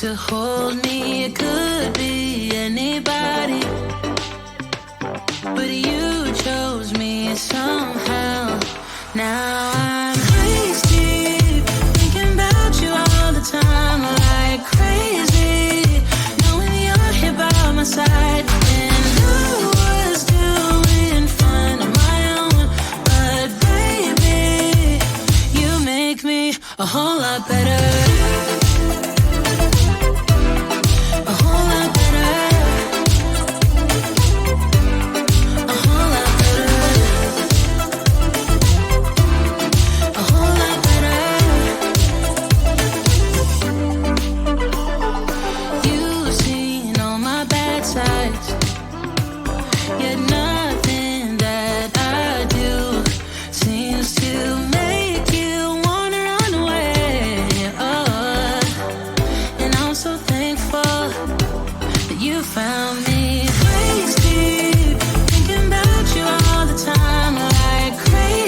to hold me. It could be anybody, but you chose me somehow. Now I'm waist deep, thinking about you all the time, like crazy, knowing you're here by my side. And I was doing fine on my own, but baby, you make me a whole lot better. A whole lot better. A whole lot better. A whole lot better. A whole lot better. A whole lot better. A whole lot better. A whole lot better.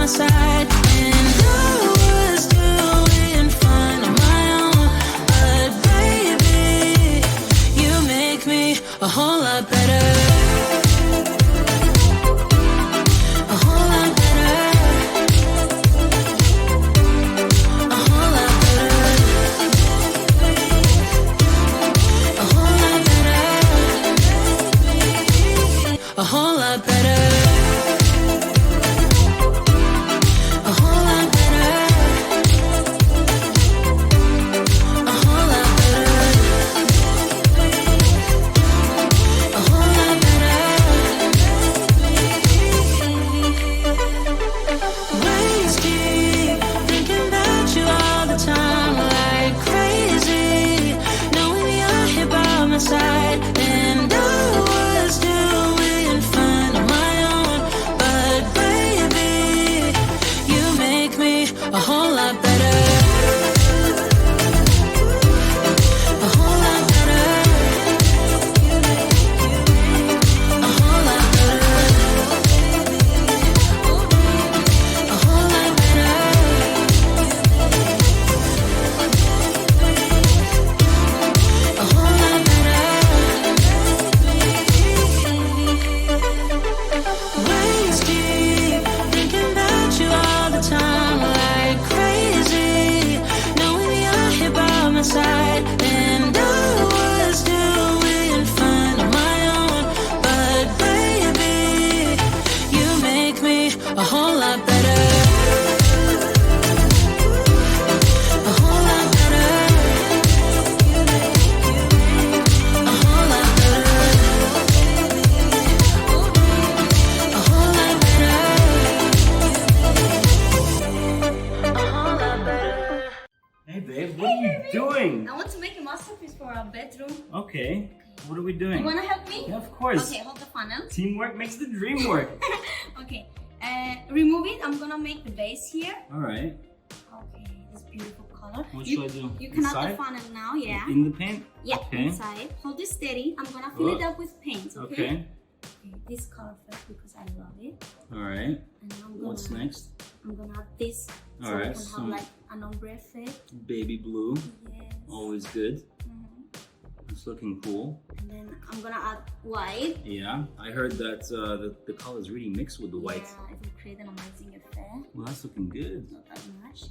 Side, and I was doing fine on my own, but baby, you make me a whole lot better. A whole lot better. A whole lot better. A whole lot better. A whole lot better. Time like crazy, knowing you're here by my side, and I was doing fine on my own, but baby, you make me a whole lot better. A whole lot better. A whole lot better. A whole lot better. Hey babe, what are you doing? I want to make a masterpiece for our bedroom. Okay, what are we doing? You want to help me? Yeah, of course. Okay, hold the funnel. Teamwork makes the dream work. Okay, remove it. I'm gonna make the base here. Alright. Okay, this beautiful color. What should I do? You can add Inside? the funnel now, yeah. In the paint? Yeah, Okay. inside. Hold it steady. I'm gonna fill it up with paint, okay? Okay. Okay, this color first because I love it. Alright. And I'm gonna, What's next? I'm gonna add this so Alright, we can have like an ombre effect. Baby blue. Yes. Always good. It's looking cool. And then I'm gonna add white. Yeah, I heard that the colors really mix with the white. Yeah, it will create an amazing effect. Well, that's looking good. Not that much.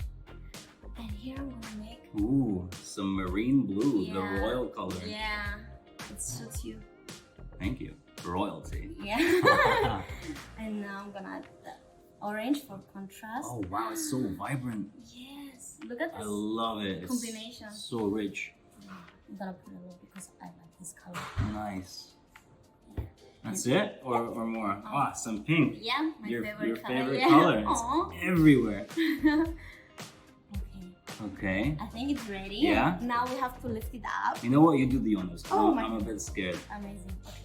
And here I'm gonna make. Ooh, some marine blue, the Yeah. royal color. Yeah, it suits you. Thank you. Royalty. Yeah. And now I'm gonna add the orange for contrast. Oh wow, it's so vibrant. Yes, look at I this love it. It's combination. so rich. I'm gonna put a little because I like this color. Nice. That's it? Or more? Ah, some pink. Yeah, my Your favorite color. favorite Yeah. color. It's Aw. everywhere. Okay, Okay. I think it's ready. Yeah. Now we have to lift it up. You know what? You do the honors. Oh I'm my a bit scared. Amazing. Okay.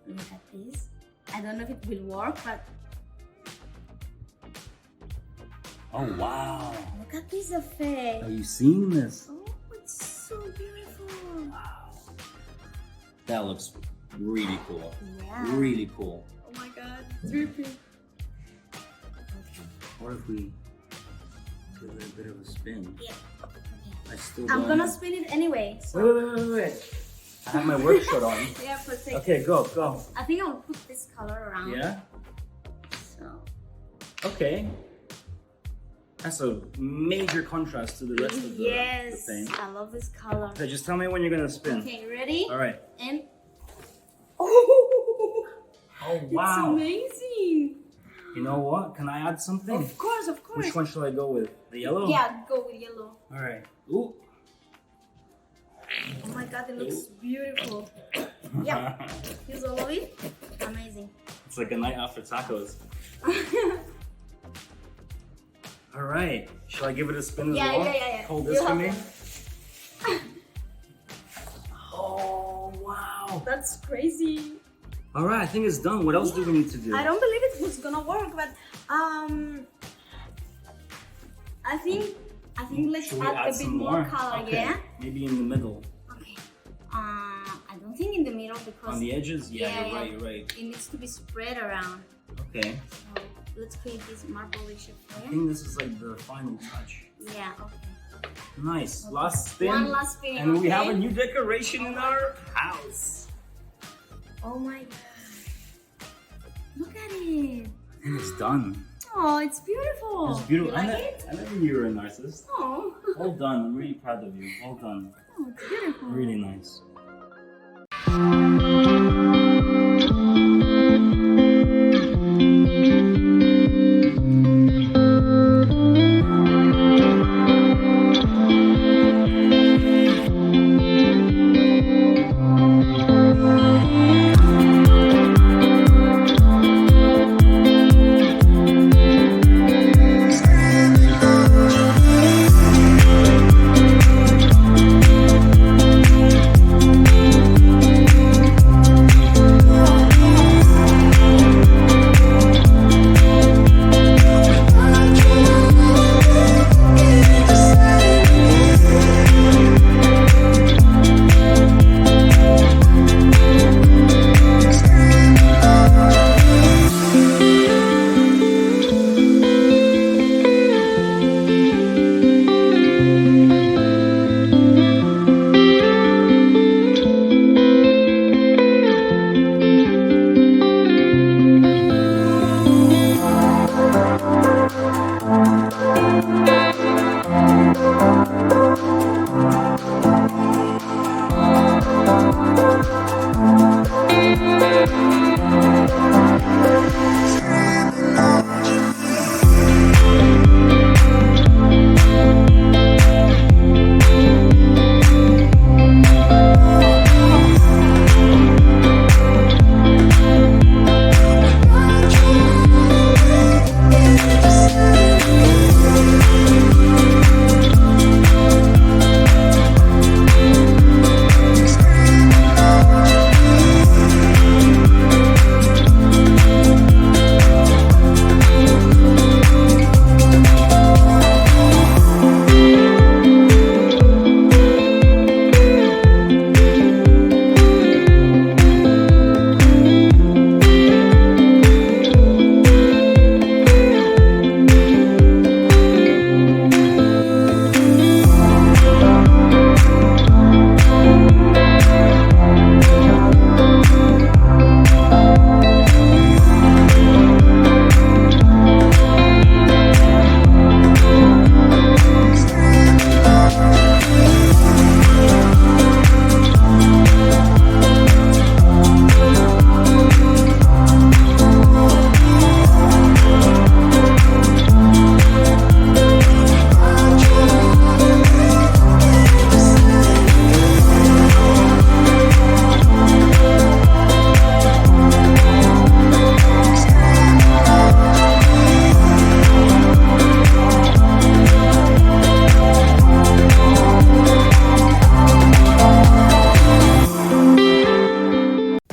Look at this. I don't know if it will work, but Oh wow. look at this effect. Are you seeing this? Oh, it's so beautiful. That looks really cool. Yeah. Really cool. Oh my god, dripping. What if we give it a bit of a spin. Yeah. I still I'm don't gonna know. spin it anyway. So. Wait. I have my work shirt on. Yeah, perfect. Okay, go. I think I'll put this color around. Yeah? So. Okay. That's a major contrast to the rest of the thing. I love this color. Okay, just tell me when you're gonna spin. Okay, ready? All right. And Oh, wow. it's amazing. You know what? Can I add something? Of course. Which one should I go with? The yellow? Yeah, go with yellow. All right. Ooh. Oh my god, it looks beautiful. Yeah, use all of it. Amazing. It's like a night after tacos. All right. Shall I give it a spin as well? Yeah. Hold this You for have me. to. Oh, wow. That's crazy. All right, I think it's done. What else do we need to do? I don't believe it was gonna work, but I think let's Should we add a bit some more color. Okay. Yeah. Maybe in the middle. Okay. I don't think in the middle because On the edges? Yeah, Yeah, you're right. it needs to be spread around. Okay. So let's create this marble-ish I effect. think this is like the final touch. Yeah. Okay. Nice. Last spin. One last spin. And we have a okay? new decoration in our house. Oh my god. Look at it. I think it's done. Oh, it's beautiful. It's beautiful. You like it? I never knew you were a narcissist. Oh. Well done. I'm really proud of you. Well done. Oh, it's beautiful. Really nice.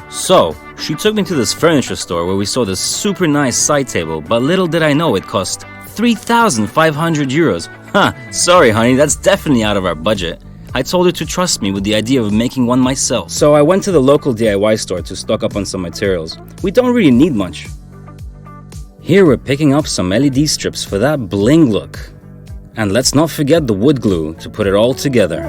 So, she took me to this furniture store where we saw this super nice side table, but little did I know it cost 3,500 euros. Sorry honey, that's definitely out of our budget. I told her to trust me with the idea of making one myself. So I went to the local DIY store to stock up on some materials. We don't really need much. Here we're picking up some LED strips for that bling look. And let's not forget the wood glue to put it all together.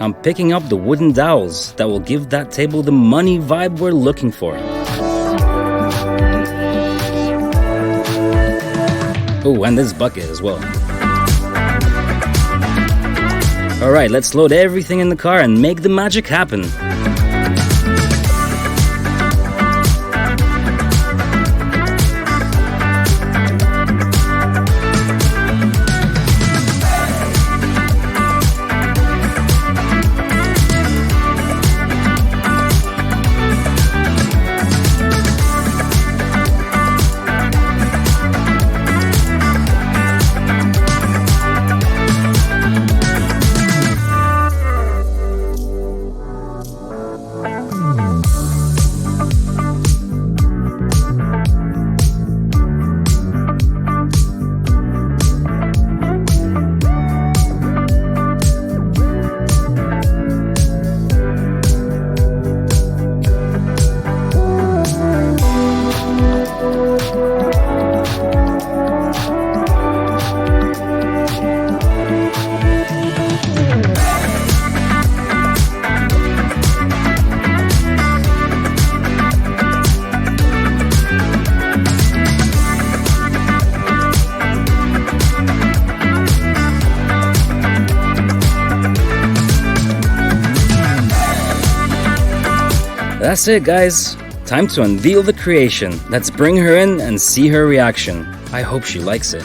I'm picking up the wooden dowels that will give that table the money vibe we're looking for. Oh, and this bucket as well. Alright, let's load everything in the car and make the magic happen. That's it, guys. Time to unveil the creation. Let's bring her in and see her reaction. I hope she likes it.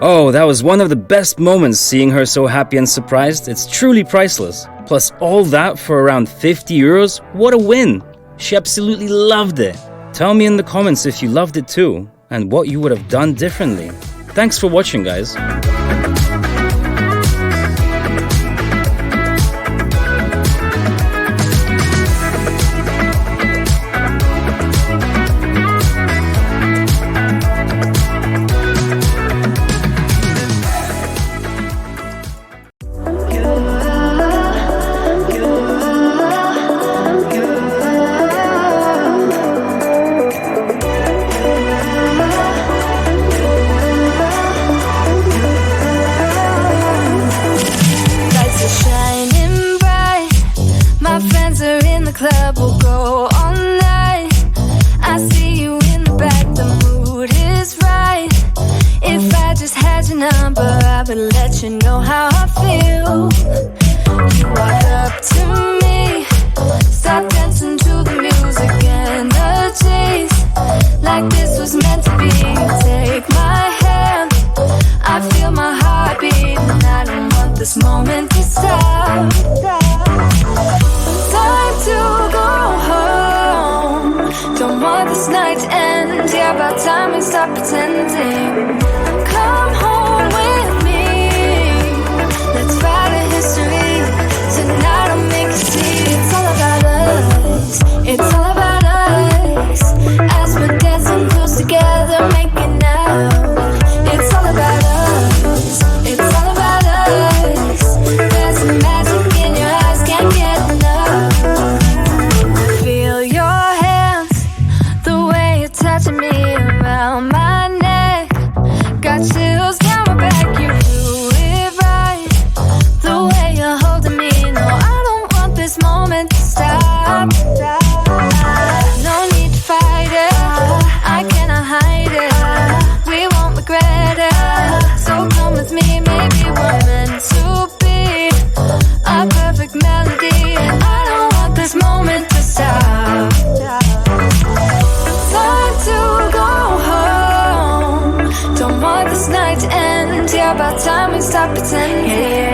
Oh, that was one of the best moments, seeing her so happy and surprised. It's truly priceless. Plus all that for around 50 euros. What a win! She absolutely loved it. Tell me in the comments if you loved it too, and what you would have done differently. Thanks for watching, guys. Club will go all night. I see you in the back, the mood is right. If I just had your number, I would let you know how I feel. You walk up to me, start dancing to the music and the chase. Like this was meant to be. Take my hand, I feel my heart beat, and I don't want this moment to stop. Time to go home. Don't want this night to end. Yeah, about time we stop pretending. Come home with me. Let's write a history. Tonight I'll make you see. It's all about us. It's all about us. As we're dancing close together, making out. It's all about us. It's all about us. There's some magic in your eyes, can't get enough. Feel your hands, the way you're touching me around my neck. Got chills down my back, you do it right. The way you're holding me, no, I don't want this moment to stop. No need to fight it, I cannot hide it. We won't regret it, so come with me, maybe we're meant to be. A perfect melody, and I don't want this moment to stop. Time to go home. Don't want this night to end. Yeah, about time we stop pretending.